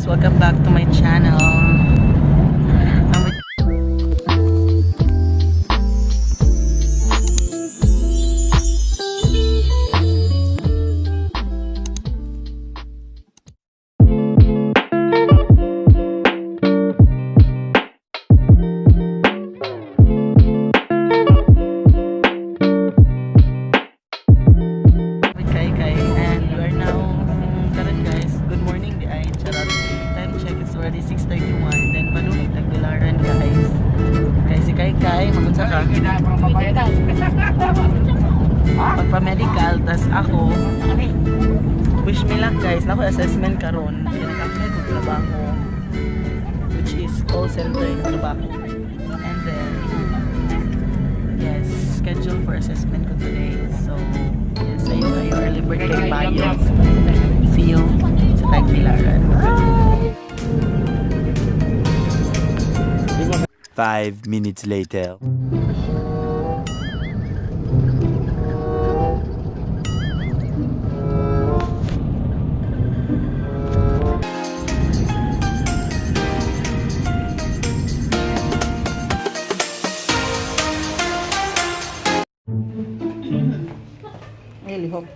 guys, welcome back to my channel. Already 6:31, then panulit nagbilaran guys. Kaya si Kay magunsa ka magpa-medical, tas ako wish me luck guys, na ako assessment karon, pinag-apply ko trabaho which is call center yung trabaho, and then yes, schedule for assessment ko today. So yes, sayo kayo early birthday bayos. See you sa Tagbilaran. 5 minutes later. Lihok.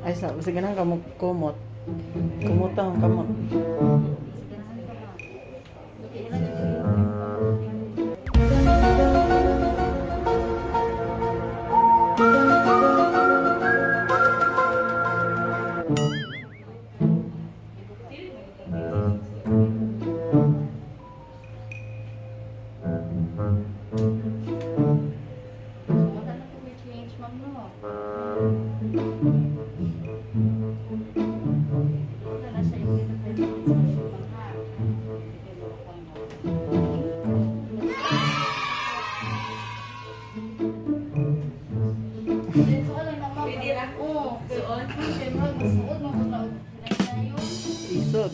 Ay, sige nang kumot. Kumutang kamot. Isog.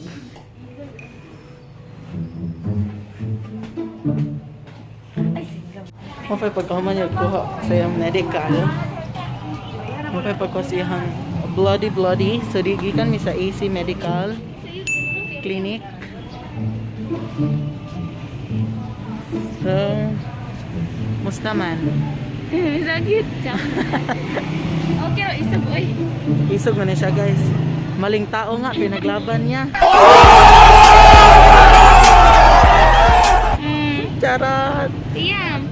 Mapay pagkahuman yung kuha sa yung medical. Mapay pagkuha siyang bloody. So digikan mi sa AC Medical Clinic. So musta man? Sakit siya. Okay, isog oy. Isog man siya guys. Maling tao nga pinaglaban niya. Charot. Tiyam.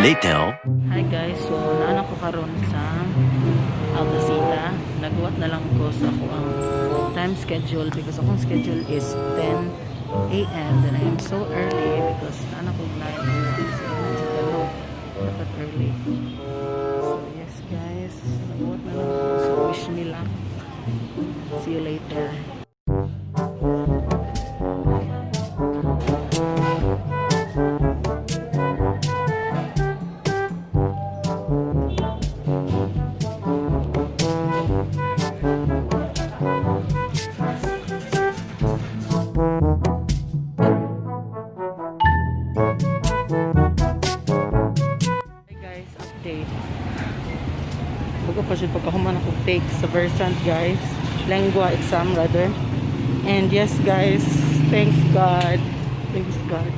later. Hi guys, so naana ko karon sa Alcacita. Nagbuhat na lang ko sa ako ang time schedule because akong schedule is 10 a.m. Then I am so early because naana ko na dapat early. So yes guys, nagbuhat na lang ko. So wish me luck. See you later. Bago pa siya pagkahuman ako take sa Versant guys, lengua exam rather. And yes guys, thanks God, thanks God.